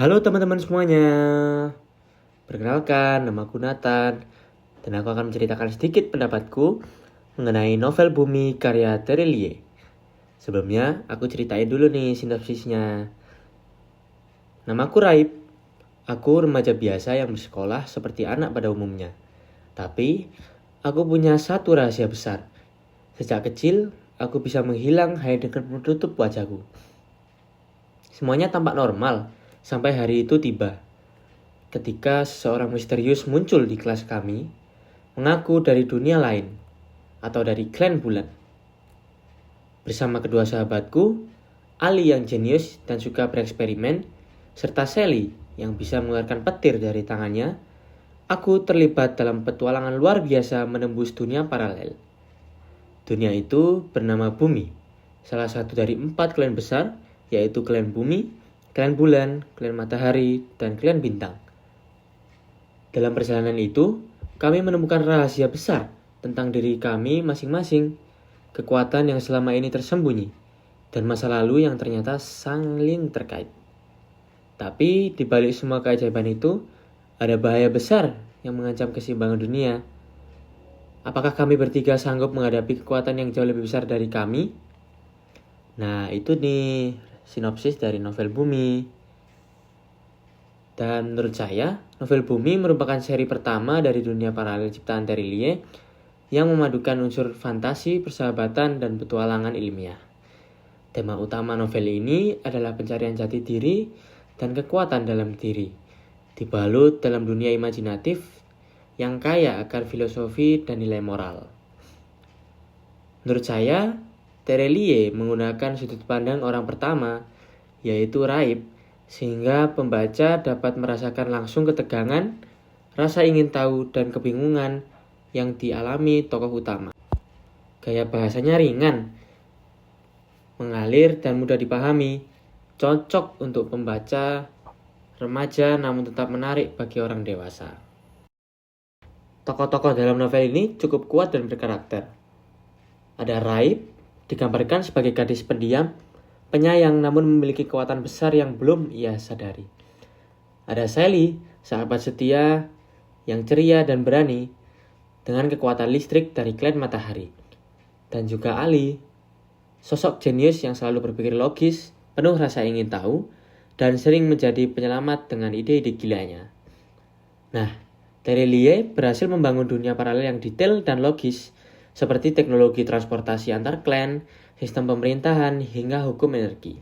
Halo teman-teman semuanya, perkenalkan namaku Nathan dan aku akan menceritakan sedikit pendapatku mengenai novel Bumi karya Terelie. Sebelumnya aku ceritain dulu nih sinopsisnya. Namaku Raib, aku remaja biasa yang bersekolah seperti anak pada umumnya. Tapi aku punya satu rahasia besar. Sejak kecil aku bisa menghilang hanya dengan menutup wajahku. Semuanya tampak normal sampai hari itu tiba. Ketika seseorang misterius muncul di kelas kami, mengaku dari dunia lain atau dari klan bulan. Bersama kedua sahabatku, Ali yang jenius dan suka bereksperimen, serta Sally yang bisa mengeluarkan petir dari tangannya, aku terlibat dalam petualangan luar biasa menembus dunia paralel. Dunia itu bernama Bumi, salah satu dari 4 klan besar, yaitu klan Bumi, klan Bulan, klan Matahari, dan klan Bintang. Dalam perjalanan itu, kami menemukan rahasia besar tentang diri kami masing-masing, kekuatan yang selama ini tersembunyi, dan masa lalu yang ternyata saling terkait. Tapi di balik semua keajaiban itu, ada bahaya besar yang mengancam keseimbangan dunia. Apakah kami bertiga sanggup menghadapi kekuatan yang jauh lebih besar dari kami? Nah, itu nih sinopsis dari novel Bumi. Dan menurut saya, novel Bumi merupakan seri pertama dari dunia paralel ciptaan Terelie yang memadukan unsur fantasi, persahabatan, dan petualangan ilmiah. Tema utama novel ini adalah pencarian jati diri dan kekuatan dalam diri, dibalut dalam dunia imajinatif yang kaya akan filosofi dan nilai moral. Menurut saya, Terelie menggunakan sudut pandang orang pertama, yaitu Raib, sehingga pembaca dapat merasakan langsung ketegangan, rasa ingin tahu, dan kebingungan yang dialami tokoh utama. Gaya bahasanya ringan, mengalir, dan mudah dipahami, cocok untuk pembaca remaja namun tetap menarik bagi orang dewasa. Tokoh-tokoh dalam novel ini cukup kuat dan berkarakter. Ada Raib, digambarkan sebagai gadis pendiam, penyayang namun memiliki kekuatan besar yang belum ia sadari. Ada Sally, sahabat setia yang ceria dan berani dengan kekuatan listrik dari klan Matahari. Dan juga Ali, sosok jenius yang selalu berpikir logis, penuh rasa ingin tahu, dan sering menjadi penyelamat dengan ide-ide gilanya. Nah, Terelie berhasil membangun dunia paralel yang detail dan logis, seperti teknologi transportasi antar klan, sistem pemerintahan, hingga hukum energi.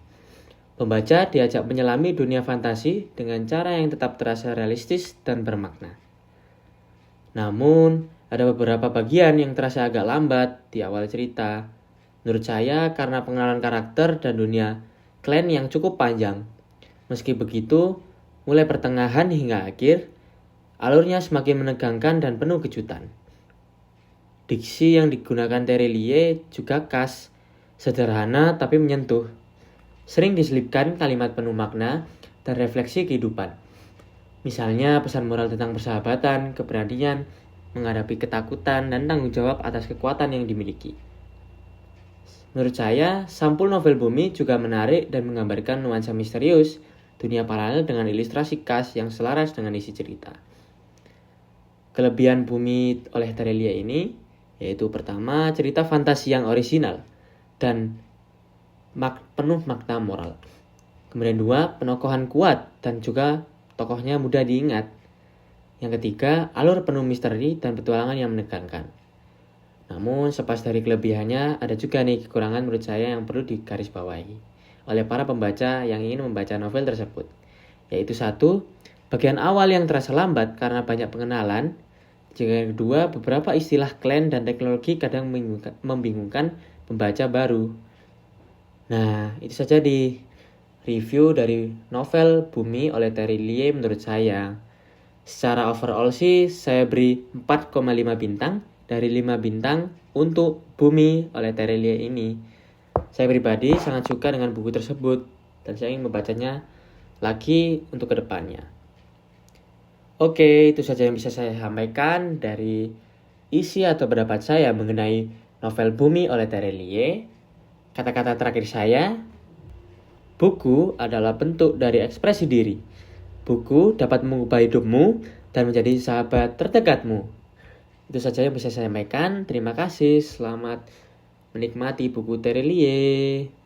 Pembaca diajak menyelami dunia fantasi dengan cara yang tetap terasa realistis dan bermakna. Namun, ada beberapa bagian yang terasa agak lambat di awal cerita. Menurut saya karena pengenalan karakter dan dunia klan yang cukup panjang. Meski begitu, mulai pertengahan hingga akhir, alurnya semakin menegangkan dan penuh kejutan. Diksi yang digunakan Terelie juga khas, sederhana tapi menyentuh. Sering diselipkan kalimat penuh makna dan refleksi kehidupan. Misalnya pesan moral tentang persahabatan, keberanian, menghadapi ketakutan, dan tanggung jawab atas kekuatan yang dimiliki. Menurut saya, sampul novel Bumi juga menarik dan menggambarkan nuansa misterius dunia paralel dengan ilustrasi khas yang selaras dengan isi cerita. Kelebihan Bumi oleh Terelie ini yaitu pertama, cerita fantasi yang orisinal dan penuh makna moral. Kemudian 2, penokohan kuat dan juga tokohnya mudah diingat. Yang ketiga, alur penuh misteri dan petualangan yang menegangkan. Namun, selepas dari kelebihannya, ada juga nih kekurangan menurut saya yang perlu digarisbawahi oleh para pembaca yang ingin membaca novel tersebut. Yaitu 1, bagian awal yang terasa lambat karena banyak pengenalan. Jika yang kedua, beberapa istilah klan dan teknologi kadang membingungkan pembaca baru. Nah, itu saja di review dari novel Bumi oleh Terelie menurut saya. Secara overall sih, saya beri 4,5 bintang dari 5 bintang untuk Bumi oleh Terelie ini. Saya pribadi sangat suka dengan buku tersebut dan saya ingin membacanya lagi untuk kedepannya. Oke, itu saja yang bisa saya sampaikan dari isi atau pendapat saya mengenai novel Bumi oleh Terelie. Kata-kata terakhir saya, buku adalah bentuk dari ekspresi diri. Buku dapat mengubah hidupmu dan menjadi sahabat terdekatmu. Itu saja yang bisa saya sampaikan. Terima kasih. Selamat menikmati buku Terelie.